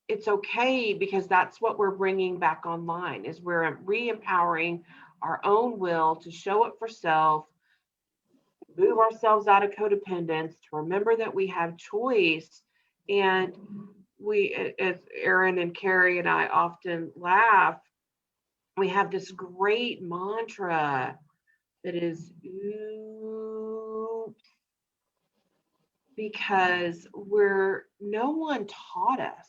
Speaker 2: it's okay, because that's what we're bringing back online, is we're re-empowering our own will to show up for self, move ourselves out of codependence, to remember that we have choice. And we, as Erin and Carrie and I often laugh, we have this great mantra that is oops, because no one taught us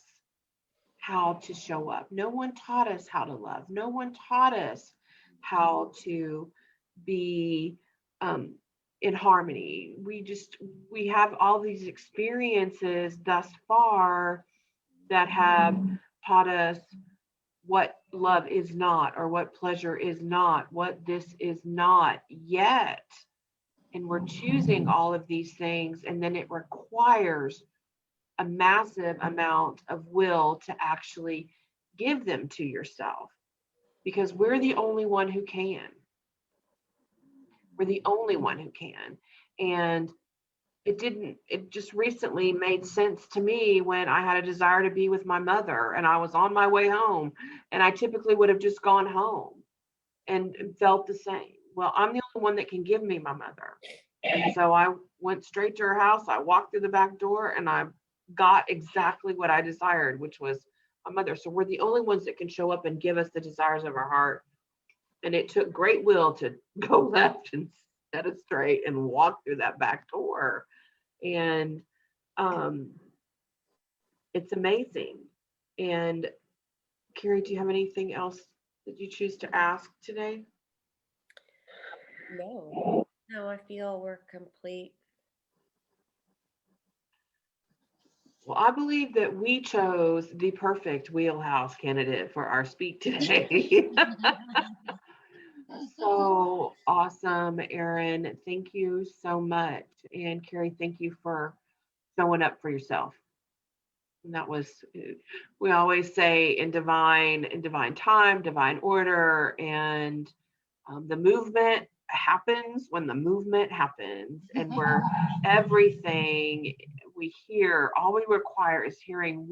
Speaker 2: how to show up. No one taught us how to love. No one taught us how to be in harmony. We have all these experiences thus far that have taught us what love is not, or what pleasure is not, what this is not yet. And we're choosing all of these things, and then it requires a massive amount of will to actually give them to yourself, because we're the only one who can. We're the only one who can. And it just recently made sense to me when I had a desire to be with my mother and I was on my way home, and I typically would have just gone home and felt the same. Well, I'm the only one that can give me my mother. And so I went straight to her house. I walked through the back door and I got exactly what I desired, which was my mother. So we're the only ones that can show up and give us the desires of our heart. And it took great will to go left and set it straight and walk through that back door. And it's amazing. And Carrie, do you have anything else that you choose to ask today?
Speaker 1: No, no, I feel we're complete.
Speaker 2: Well, I believe that we chose the perfect wheelhouse candidate for our speak today. So awesome, Erin. Thank you so much. And Carrie, thank you for showing up for yourself. And that was, we always say in divine time, divine order, and the movement happens when the movement happens. And where everything we hear, all we require is hearing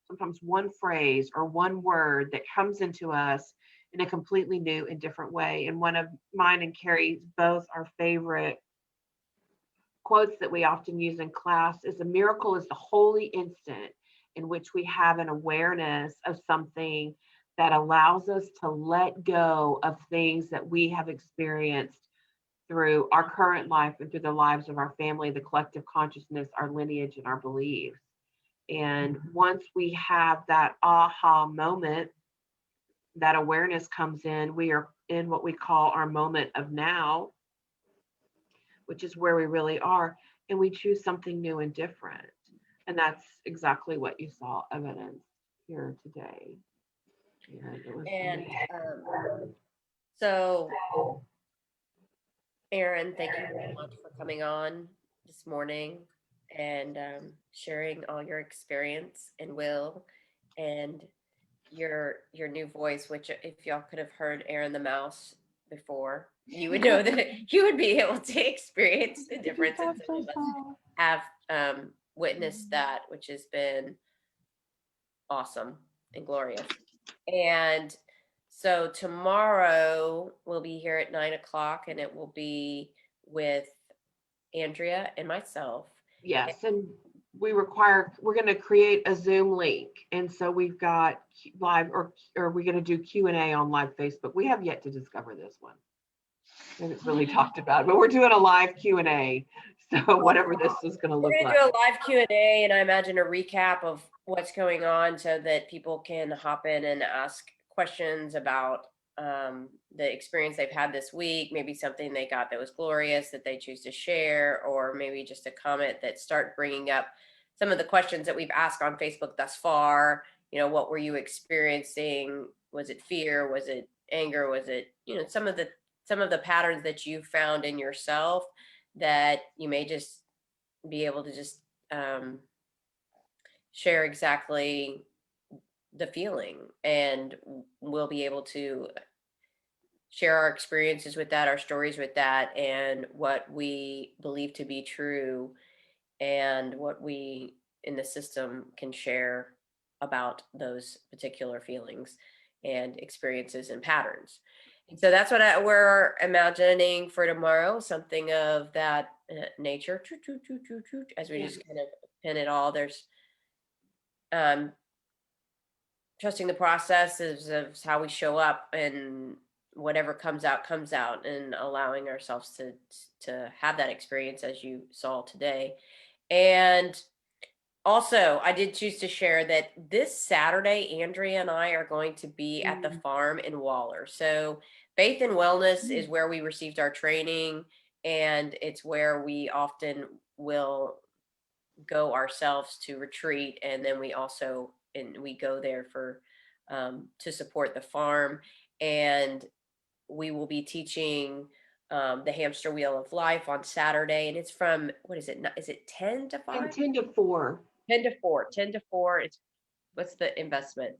Speaker 2: sometimes one phrase or one word that comes into us in a completely new and different way. And one of mine and Carrie's both our favorite quotes that we often use in class is, a miracle is the holy instant in which we have an awareness of something that allows us to let go of things that we have experienced through our current life and through the lives of our family, the collective consciousness, our lineage, and our beliefs. And once we have that aha moment, that awareness comes in, we are in what we call our moment of now, which is where we really are, and we choose something new and different. And that's exactly what you saw evidence here today. And it was
Speaker 1: And
Speaker 2: amazing.
Speaker 1: so, Erin, thank you very much for coming on this morning and sharing all your experience and will and your new voice, which if y'all could have heard Erin the Mouse before, you would know that you would be able to experience the difference. And some of us have witnessed that, which has been awesome and glorious. And so tomorrow we'll be here at 9 o'clock, and it will be with Andrea and myself.
Speaker 2: Yes, and we're going to create a Zoom link. And so we've got live, or we're going to do Q&A on live Facebook. We have yet to discover this one. And it's really talked about, but we're doing a live Q&A. So whatever this is going to look
Speaker 1: We're
Speaker 2: like.
Speaker 1: gonna do a live Q&A, and I imagine a recap of what's going on so that people can hop in and ask questions about the experience they've had this week, maybe something they got that was glorious that they choose to share, or maybe just a comment that start bringing up some of the questions that we've asked on Facebook thus far. You know, what were you experiencing? Was it fear? Was it anger? Was it, some of the patterns that you found in yourself that you may just be able to just share exactly the feeling, and we'll be able to share our experiences with that, our stories with that, and what we believe to be true, and what we in the system can share about those particular feelings and experiences and patterns. And so that's what we're imagining for tomorrow, something of that nature, as we just kind of pin it all. There's um, trusting the process of how we show up, and whatever comes out, and allowing ourselves to have that experience as you saw today. And also, I did choose to share that this Saturday, Andrea and I are going to be at the farm in Waller. So Faith and Wellness is where we received our training, and it's where we often will go ourselves to retreat. And then we go there for to support the farm. And we will be teaching the hamster wheel of life on Saturday, and it's from, what is it? Is it 10 to 5?
Speaker 2: 10 to 4.
Speaker 1: 10 to 4. 10 to 4. What's the investment?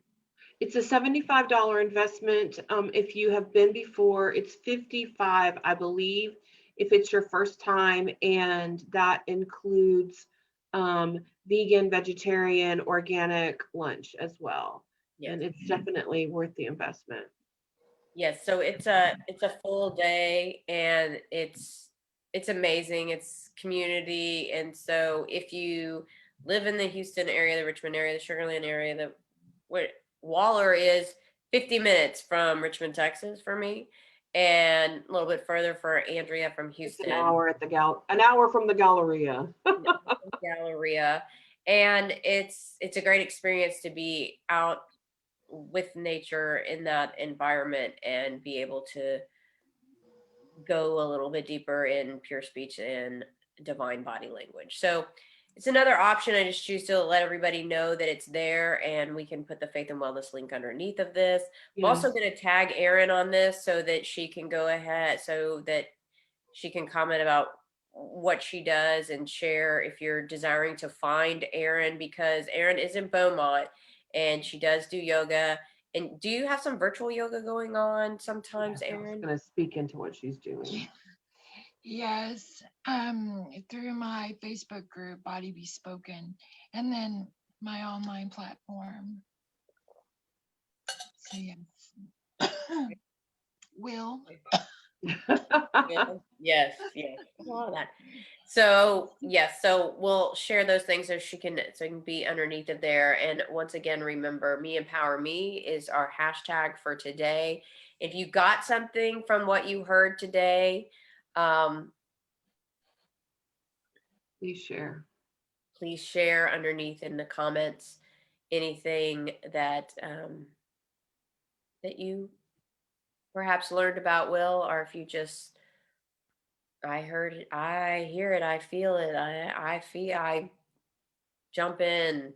Speaker 2: It's a $75 investment. If you have been before, it's $55, I believe, if it's your first time, and that includes vegan, vegetarian, organic lunch as well.
Speaker 1: Yes.
Speaker 2: And it's definitely worth the investment.
Speaker 1: Yes, so it's a full day, and it's amazing. It's community. And so if you live in the Houston area, the Richmond area, the Sugar Land area, where Waller is 50 minutes from Richmond, Texas for me, and a little bit further for Andrea from Houston.
Speaker 2: It's an hour at an hour from the Galleria.
Speaker 1: Galleria. And it's a great experience to be out with nature in that environment, and be able to go a little bit deeper in pure speech and divine body language. So it's another option. I just choose to let everybody know that it's there, and we can put the faith and wellness link underneath of this. I'm also going to tag Erin on this so that she can go ahead, so that she can comment about what she does and share if you're desiring to find Erin, because Erin is in Beaumont and she does do yoga. And do you have some virtual yoga going on sometimes,
Speaker 2: Yes, I was
Speaker 1: Erin?
Speaker 2: going to speak into what she's doing.
Speaker 3: Yes, through my Facebook group, Body Be Spoken, and then my online platform. So yes. Will.
Speaker 1: Yes, a lot of that. So yes, so we'll share those things so she can, so it can be underneath of there. And once again, remember, reEmpower me is our hashtag for today. If you got something from what you heard today,
Speaker 2: Please share.
Speaker 1: please share underneath in the comments anything that that you perhaps learned about Will, or if you just, I heard it, I hear it, I feel it, I jump in.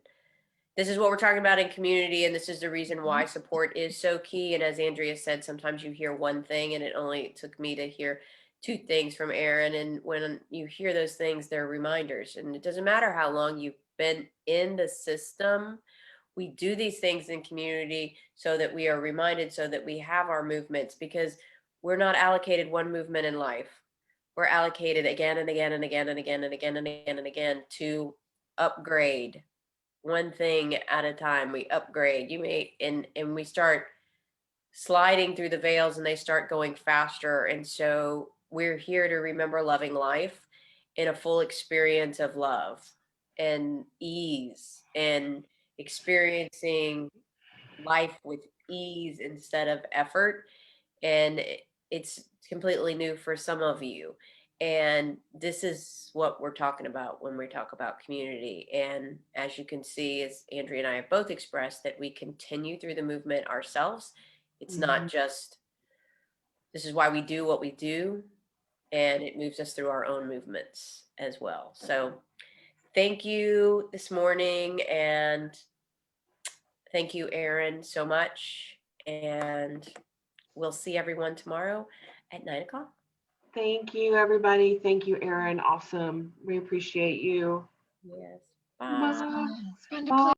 Speaker 1: This is what we're talking about in community, and this is the reason why support is so key. And as Andrea said, sometimes you hear one thing, and it only took me to hear two things from Erin. And when you hear those things, they're reminders. And it doesn't matter how long you've been in the system. We do these things in community so that we are reminded, so that we have our movements, because we're not allocated one movement in life. We're allocated again and again and again and again and again and again and again to upgrade one thing at a time. We upgrade. You may, and we start sliding through the veils, and they start going faster. And so we're here to remember loving life in a full experience of love and ease, and experiencing life with ease instead of effort. And it's completely new for some of you. And this is what we're talking about when we talk about community. And as you can see, as Andrea and I have both expressed, that we continue through the movement ourselves. It's not just, this is why we do what we do, and it moves us through our own movements as well. So thank you this morning, and thank you, Erin, so much. And we'll see everyone tomorrow at 9:00.
Speaker 2: Thank you, everybody. Thank you, Erin. Awesome. We appreciate you.
Speaker 1: Yes.
Speaker 2: Bye.
Speaker 1: Bye.
Speaker 3: It's fun to play.